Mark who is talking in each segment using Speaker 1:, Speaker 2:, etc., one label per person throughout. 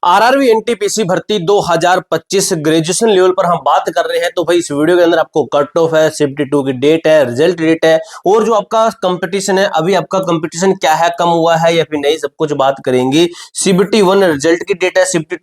Speaker 1: RRB NTPC भर्ती 2025 graduation level पर हम बात कर रहे हैं। तो भाई इस वीडियो के अंदर आपको कट ऑफ है, शिफ्ट 2 की डेट है, रिजल्ट डेट है और जो आपका कंपटीशन है, अभी आपका कंपटीशन क्या है, कम हुआ है या फिर नहीं, सब कुछ बात करेंगे। सीबीटी 1 रिजल्ट की डेट है, शिफ्ट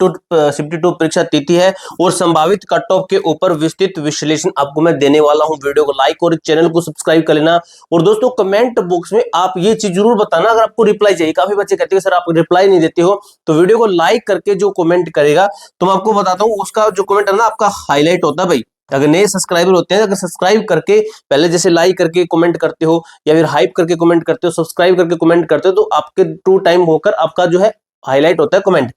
Speaker 1: 2 परीक्षा तिथि है और संभावित कट ऑफ के ऊपर विस्तृत विश्लेषण आपको मैं देने वाला हूं। वीडियो को लाइक और चैनल को सब्सक्राइब कर लेना। और दोस्तों कमेंट बॉक्स में आप ये चीज जरूर बताना अगर आपको रिप्लाई चाहिए। काफी बच्चे कहते हैं सर आप रिप्लाई नहीं देते हो, तो वीडियो को लाइक करके जो कमेंट करेगा तो मैं आपको बताता हूं उसका जो कमेंट है ना आपका हाईलाइट होता है। भाई अगर नए सब्सक्राइबर होते हैं, अगर सब्सक्राइब करके पहले जैसे लाइक करके कमेंट करते हो या फिर हाइप करके कमेंट करते हो, सब्सक्राइब करके कमेंट करते हो, तो आपके टू टाइम होकर आपका जो है हाईलाइट होता है कमेंट।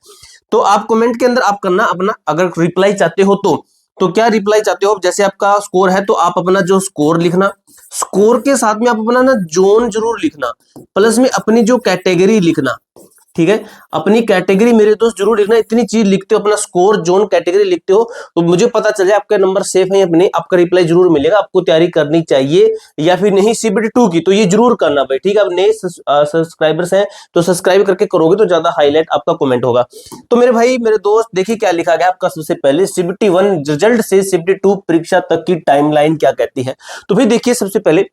Speaker 1: तो आप कमेंट के अंदर आप करना अपना, अगर रिप्लाई चाहते हो तो क्या रिप्लाई चाहते हो, जैसे आपका स्कोर है तो आप अपना जो स्कोर लिखना, स्कोर के साथ में आप अपना ना जोन जरूर लिखना, प्लस में अपनी जो कैटेगरी लिखना। ठीक है, अपनी कैटेगरी मेरे दोस्त जरूर लिखना। इतनी चीज लिखते हो, अपना स्कोर जोन कैटेगरी लिखते हो तो मुझे पता चल जाए आपका नंबर सेफ है या नहीं। आपका रिप्लाई जरूर मिलेगा। आपको तैयारी करनी चाहिए या फिर नहीं सीबीटी 2 की, तो ये जरूर करना भाई। ठीक है, अब नए सब्सक्राइबर्स हैं तो सब्सक्राइब करके करोगे तो ज्यादा हाईलाइट आपका कमेंट होगा। तो मेरे भाई मेरे दोस्त देखिए क्या लिखा गया आपका। सबसे पहले सीबीटी 1 रिजल्ट से सीबीटी 2 परीक्षा तक की टाइमलाइन क्या कहती है। तो भाई देखिए सबसे पहले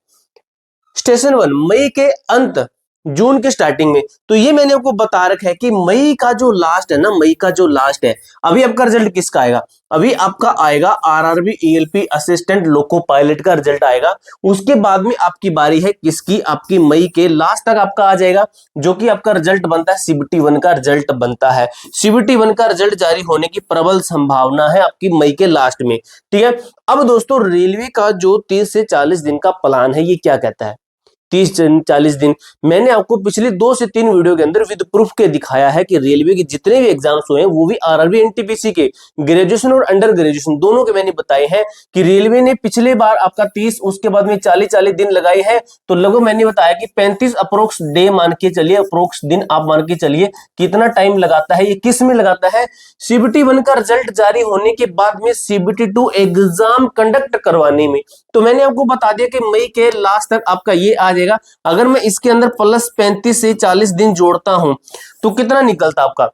Speaker 1: स्टेशन 1 मई के अंत जून के स्टार्टिंग में, तो ये मैंने आपको बता रखा है कि मई का जो लास्ट है ना, मई का जो लास्ट है, अभी आपका रिजल्ट किसका आएगा, अभी आपका आएगा RRB ELP assistant loco pilot का रिजल्ट आएगा। उसके बाद में आपकी बारी है किसकी, आपकी मई के लास्ट तक आपका आ जाएगा, जो कि आपका रिजल्ट बनता है सीबीटी 1 का रिजल्ट बनता है। सीबीटी 1 का रिजल्ट जारी होने की प्रबल संभावना है आपकी मई के लास्ट में। ठीक है, अब दोस्तों रेलवे का जो 30 से 40 दिन का प्लान है ये क्या कहता है। 30-40 दिन मैंने आपको पिछले 2 से 3 वीडियो के अंदर विद प्रूफ के दिखाया है कि रेलवे के जितने भी एग्जाम्स हुए हैं वो भी आरआरबी एनटीपीसी के ग्रेजुएशन और अंडर ग्रेजुएशन दोनों के मैंने बताए हैं कि रेलवे ने पिछले बार आपका 30 उसके बाद में 40 दिन लगाए हैं। तो लगभग मैंने बताया कि 35 अप्रोक्स डे मान के चलिए, अप्रोक्स दिन आप मान के चलिए कितना टाइम लगाता है। ये किस में लगाता है, सीबीटी 1 का रिजल्ट जारी होने के बाद में सीबीटी 2 एग्जाम कंडक्ट करवाने में। तो मैंने आपको बता दिया कि मई के लास्ट तक आपका ये आ जाएगा। अगर मैं इसके अंदर प्लस 35 से 40 दिन जोड़ता हूं तो कितना निकलता आपका,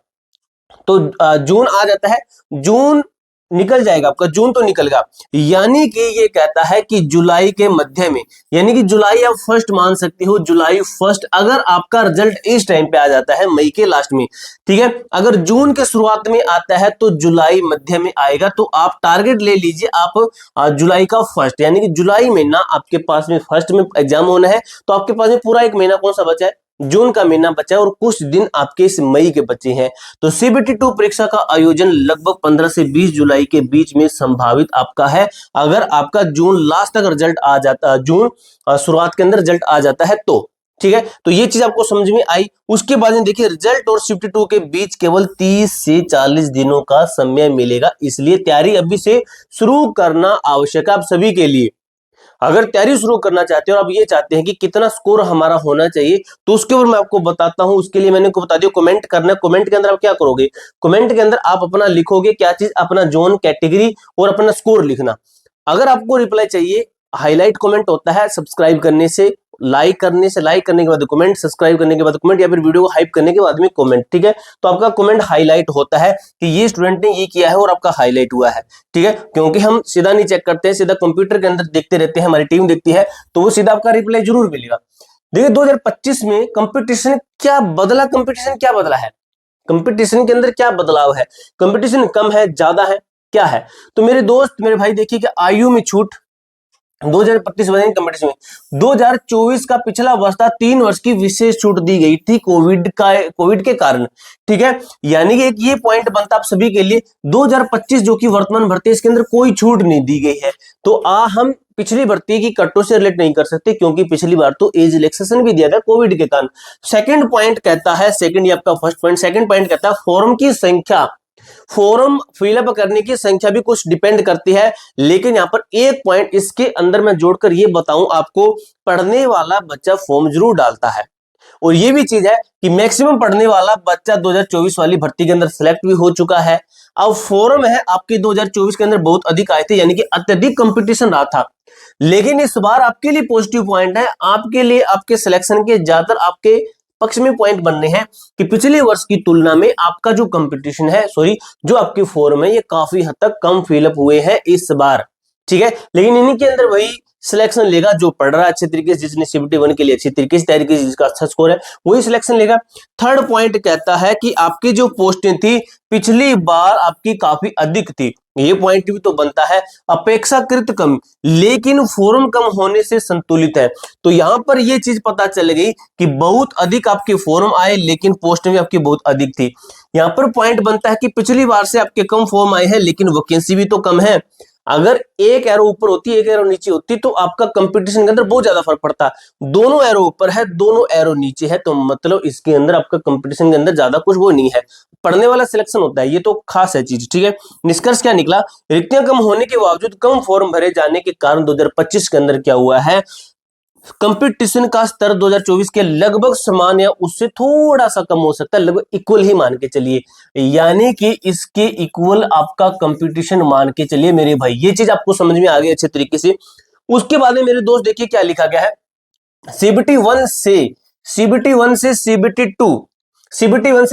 Speaker 1: तो जून आ जाता है, जून निकल जाएगा आपका, जून तो निकलेगा। यानी कि ये कहता है कि जुलाई के मध्य में, यानी कि जुलाई आप फर्स्ट मान सकते हो, जुलाई फर्स्ट अगर आपका रिजल्ट इस टाइम पे आ जाता है मई के लास्ट में। ठीक है, अगर जून के शुरुआत में आता है तो जुलाई मध्य में आएगा। तो आप टारगेट ले लीजिए आप जुलाई का फर्स्ट, यानी कि जुलाई महीना आपके पास में फर्स्ट में एग्जाम होना है। तो आपके पास में पूरा एक महीना कौन सा बचा है, जून का महीना बचा है और कुछ दिन आपके इस मई के बचे हैं। तो सीबीटी 2 परीक्षा का आयोजन लगभग 15 से 20 जुलाई के बीच में संभावित आपका है, अगर आपका जून लास्ट तक रिजल्ट आ जाता, जून शुरुआत के अंदर रिजल्ट आ जाता है तो। ठीक है, तो ये चीज आपको समझ में आई। उसके बाद में देखिए रिजल्ट और शिफ्ट 2 के बीच केवल 30 से 40 दिनों का समय मिलेगा, इसलिए तैयारी अभी से शुरू करना आवश्यक है आप सभी के लिए। अगर तैयारी शुरू करना चाहते हो और आप ये चाहते हैं कि कितना स्कोर हमारा होना चाहिए, तो उसके ऊपर मैं आपको बताता हूं। उसके लिए मैंने को बता दिया कमेंट करना है। कमेंट के अंदर आप क्या करोगे, कमेंट के अंदर आप अपना लिखोगे क्या चीज, अपना जोन, कैटेगरी और अपना स्कोर लिखना। अगर आपको रिप्लाई चाहिए, हाईलाइट कमेंट होता है सब्सक्राइब करने से, लाइक करने से, लाइक करने के बाद कमेंट, सब्सक्राइब करने के बाद कमेंट, या फिर वीडियो को हाइप करने के बाद में कमेंट। ठीक है, तो आपका कमेंट हाईलाइट होता है कि ये स्टूडेंट ने ये किया है और आपका हाईलाइट हुआ है। ठीक है, क्योंकि हम सीधा नहीं चेक करते हैं, सीधा कंप्यूटर के अंदर देखते रहते हैं, हमारी टीम देखती है, तो वो सीधा आपका रिप्लाई जरूर मिलेगा। देखिए 2025 में कंपटीशन क्या बदला, कंपटीशन क्या बदला है, कंपटीशन के अंदर क्या बदलाव है, कंपटीशन कम है, ज्यादा है, क्या है। तो मेरे दोस्त मेरे भाई देखिए कि आयु में छूट 2025 कंपटीशन में 2024 का पिछला वर्ष था, 3 वर्ष की विशेष छूट दी गई थी कोविड के कारण। ठीक है, यानी कि एक ये पॉइंट बनता आप सभी के लिए, 2025 जो कि वर्तमान भर्ती, इसके अंदर कोई छूट नहीं दी गई है। तो हम पिछली भर्ती की कटों से रिलेट नहीं कर सकते, क्योंकि पिछली बार तो एज रिलैक्सेशन भी दिया था कोविड के कारण। सेकंड पॉइंट कहता है, सेकंड ये आपका फर्स्ट पॉइंट, सेकंड पॉइंट कहता है फॉर्म की संख्या, फॉर्म फिलअप करने की संख्या भी कुछ डिपेंड करती है। लेकिन यहां पर एक पॉइंट इसके अंदर मैं जोड़कर ये बताऊं आपको, पढ़ने वाला बच्चा फॉर्म जरूर डालता है। और ये भी चीज है कि मैक्सिमम पढ़ने वाला बच्चा 2024 वाली भर्ती के अंदर सिलेक्ट भी हो चुका है। अब फॉर्म है आपके 2024 के अंदर बहुत अधिक आए थे, यानी कि अत्यधिक कंपटीशन रहा था। लेकिन इस बार आपके लिए पॉजिटिव पॉइंट है, आपके लिए आपके सिलेक्शन के ज्यादातर आपके पक्ष में पॉइंट बनने हैं कि पिछले वर्ष की तुलना में आपका जो कंपटीशन है, जो आपके फॉर्म है, ये काफी हद तक कम फिलअप हुए हैं इस बार, ठीक है। लेकिन इन्हीं के अंदर वही सिलेक्शन लेगा जो पढ़ रहा है अच्छे तरीके से, जिसने CBT 1 के लिए अच्छी तरीके से तैयारी की, जिसका अच्छा स्कोर है, वही सिलेक्शन लेगा। थर्ड पॉइंट कहता है कि आपकी जो पोस्टें थी पिछली बार आपकी काफी अधिक थी, ये पॉइंट भी तो बनता है, अपेक्षाकृत कम, लेकिन फॉर्म कम होने से संतुलित है। तो यहां पर ये चीज पता चल गई कि बहुत अधिक आपके फॉर्म आए लेकिन पोस्ट भी आपकी बहुत अधिक थी। यहां पर पॉइंट बनता है कि पिछली बार से आपके कम फॉर्म आए हैं लेकिन वैकेंसी भी तो कम है। अगर एक एरो ऊपर होती, एक एरो नीचे होती, तो आपका कंपटीशन के अंदर बहुत ज्यादा फर्क पड़ता। दोनों एरो ऊपर है, दोनों एरो नीचे है, तो मतलब इसके अंदर आपका कंपटीशन के अंदर ज्यादा कुछ वो नहीं है, पढ़ने वाला सिलेक्शन होता है, ये तो खास है चीज, ठीक है। निष्कर्ष क्या निकला, रिक्तियां कम होने के बावजूद कम फॉर्म भरे जाने के कारण 2025 के अंदर क्या हुआ है, कंपटीशन का स्तर 2024 के लगभग समान या उससे थोड़ा सा कम हो सकता है, लगभग इक्वल ही मान के चलिए, यानी कि इसके इक्वल आपका कंपटीशन मान के चलिए मेरे भाई। ये चीज आपको समझ में आ गई अच्छे तरीके से। उसके बाद में मेरे दोस्त देखिए क्या लिखा गया है, CBT 1 से CBT 1 से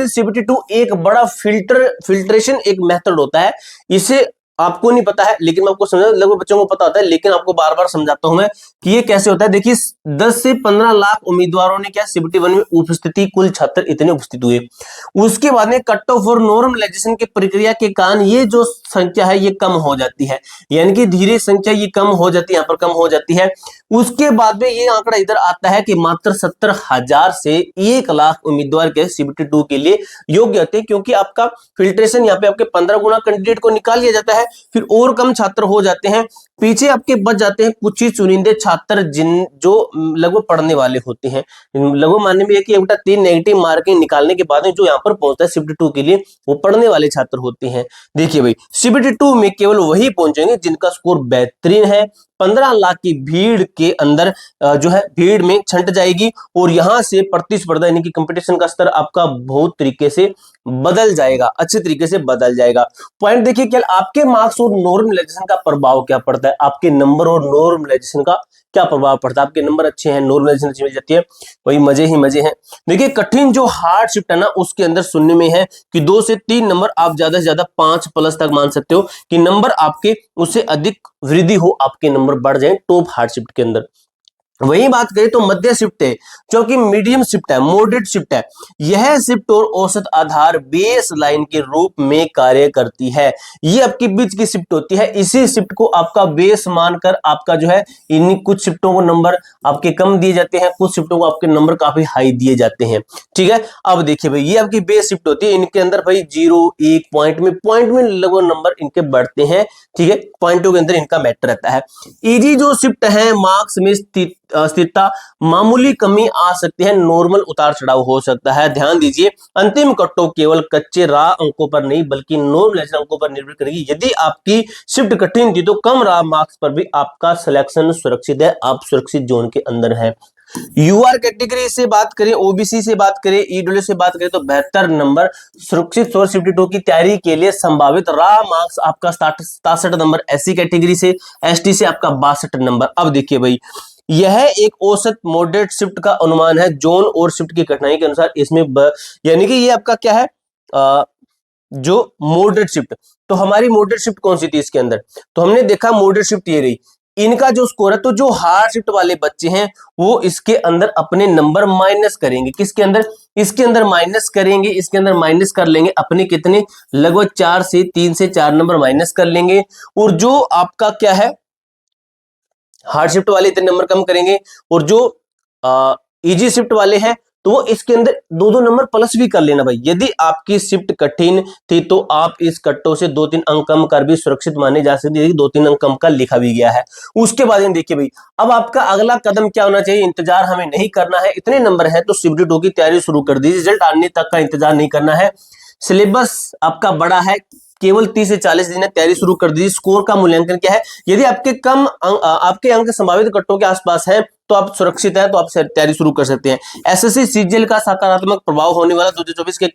Speaker 1: CBT 2 एक बड़ा फिल्ट्रेशन एक मेथड होता है, इसे आपको नहीं पता है लेकिन मैं आपको समझा, लगभग बच्चों को पता होता है लेकिन आपको बार बार समझाता हूं मैं कि ये कैसे होता है। देखिए 10 से 15 लाख उम्मीदवारों ने क्या CBT 1 में उपस्थिति, कुल छात्र इतने उपस्थित हुए। उसके बाद में कट ऑफ और नॉर्मलाइजेशन की प्रक्रिया के कारण ये जो संख्या है ये कम हो जाती है, यानी कि धीरे संख्या ये कम हो जाती है, यहाँ पर कम हो जाती है। उसके बाद में ये आंकड़ा इधर आता है कि मात्र 70,000 से 1 लाख उम्मीदवार के CBT 2 के लिए योग्य होते हैं, क्योंकि आपका फिल्ट्रेशन यहाँ पे आपके 15 गुना कैंडिडेट को निकाल लिया जाता है, फिर और कम छात्र हो जाते हैं, पीछे आपके बच जाते हैं कुछ ही चुनिंदे छात्र जो लगभग पढ़ने वाले होते हैं। लगभग मानने में कि बेटा 3 नेगेटिव मार्किंग निकालने के बाद में जो यहाँ पर पहुंचता है CBT 2 के लिए, वो पढ़ने वाले छात्र होते हैं। देखिए भाई CBT 2 में केवल वही पहुंचेंगे जिनका स्कोर बेहतरीन है, 15 लाख की भीड़ के अंदर जो है भीड़ में छंट जाएगी, और यहां से प्रतिस्पर्धा यानी कि कंपटीशन का स्तर आपका बहुत तरीके से बदल जाएगा, अच्छे तरीके से बदल जाएगा। पॉइंट देखिए क्या आपके मार्क्स और नॉर्मलाइजेशन का प्रभाव क्या पड़ता है, आपके नंबर और नॉर्मलाइजेशन का क्या प्रभाव पड़ता है। आपके नंबर अच्छे हैं, नॉर्मलाइजेशन अच्छी मिल जाती है, वही मजे ही मजे हैं। देखिए कठिन जो हार्ड शिफ्ट है ना, उसके अंदर सुनने में है कि 2 से 3 नंबर आप ज्यादा से ज्यादा 5 प्लस तक मान सकते हो कि नंबर आपके उससे अधिक वृद्धि हो, आपके नंबर बढ़ जाए टॉप हार्ड शिफ्ट के अंदर। वही बात करें तो मध्य शिफ्ट है, जो कि मीडियम शिफ्ट है, मॉडरेट शिफ्ट है, यह शिफ्ट और औसत आधार बेस लाइन के रूप में कार्य करती है। ये आपकी बीच की शिफ्ट होती है, इसी शिफ्ट को आपका बेस मानकर आपका जो है इन कुछ शिफ्टों को नंबर आपके कम दिए जाते हैं, कुछ शिफ्टों को आपके नंबर काफी हाई दिए जाते हैं, ठीक है। अब देखिए भाई ये आपकी बेस शिफ्ट होती है, इनके अंदर भाई 0 1 पॉइंट में लगभग नंबर इनके बढ़ते हैं, ठीक है, पॉइंटों के अंदर इनका मैटर रहता है। इजी जो शिफ्ट है मार्क्स में स्थिरता, मामूली कमी आ सकती है, नॉर्मल उतार चढ़ाव हो सकता है। ध्यान दीजिए अंतिम कट ऑफ केवल कच्चे राह अंकों पर नहीं बल्कि नॉर्मलाइजेशन अंकों पर निर्भर करेगी। यदि आपकी शिफ्ट कठिन थी तो कम राह मार्क्स पर भी आपका सिलेक्शन सुरक्षित है, आप सुरक्षित जोन के अंदर हैं। यूआर कैटेगरी से बात करें, ओबीसी से बात करें, ईडब्ल्यू से बात करें तो 72 नंबर सुरक्षित 152 की तैयारी के लिए संभावित राह मार्क्स आपका 67 नंबर, एससी कैटेगरी से, एसटी से आपका 62 नंबर। अब देखिए भाई यह एक औसत मॉडरेट शिफ्ट का अनुमान है जोन और शिफ्ट की कठिनाई के अनुसार, इसमें यानी कि ये आपका क्या है जो मॉडरेट शिफ्ट। तो हमारी मॉडरेट शिफ्ट कौन सी थी इसके अंदर, तो हमने देखा मॉडरेट शिफ्ट ये रही, इनका जो स्कोर है, तो जो हार्ड शिफ्ट वाले बच्चे हैं वो इसके अंदर अपने नंबर माइनस करेंगे, किसके अंदर, इसके अंदर माइनस करेंगे, इसके अंदर माइनस कर लेंगे अपने कितने, लगभग 3 से 4 नंबर माइनस कर लेंगे, और जो आपका क्या है हार्ड शिफ्ट वाले इतने नंबर कम करेंगे, और जो इजी शिफ्ट वाले हैं तो वो इसके अंदर 2-2 नंबर प्लस भी कर लेना भाई। यदि आपकी शिफ्ट कठिन थी तो आप इस कट्टों से 2-3 अंक कम कर भी सुरक्षित माने जा सकते हैं, 2-3 अंक कम का लिखा भी गया है। उसके बाद देखिए भाई अब आपका अगला कदम क्या होना चाहिए, इंतजार हमें नहीं करना है, इतने नंबर है तो CBT 2 की तैयारी शुरू कर दीजिए, रिजल्ट आने तक का इंतजार नहीं करना है। सिलेबस आपका बड़ा है, केवल 30 से 40 दिन तैयारी शुरू कर दीजिए। स्कोर का मूल्यांकन क्या है, यदि आपके आपके अंक संभावित कट्टों के आसपास है तो आप सुरक्षित है, तो आप तैयारी शुरू कर सकते हैं। एसएससी सीजीएल का सकारात्मक प्रभाव होने वाला 2024 के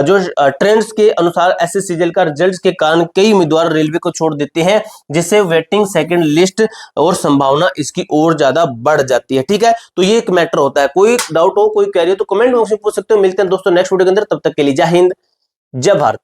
Speaker 1: जो ट्रेंड्स के अनुसार एसएससी सीजीएल का रिजल्ट के कारण कई उम्मीदवार रेलवे को छोड़ देते हैं, जिससे वेटिंग सेकंड लिस्ट और संभावना इसकी और ज्यादा बढ़ जाती है। ठीक है, तो ये एक मैटर होता है। कोई डाउट हो, कोई क्वेरी हो तो कमेंट बॉक्स में पूछ सकते हो। मिलते हैं दोस्तों नेक्स्ट वीडियो के अंदर, तब तक के लिए जय हिंद, जय भारत।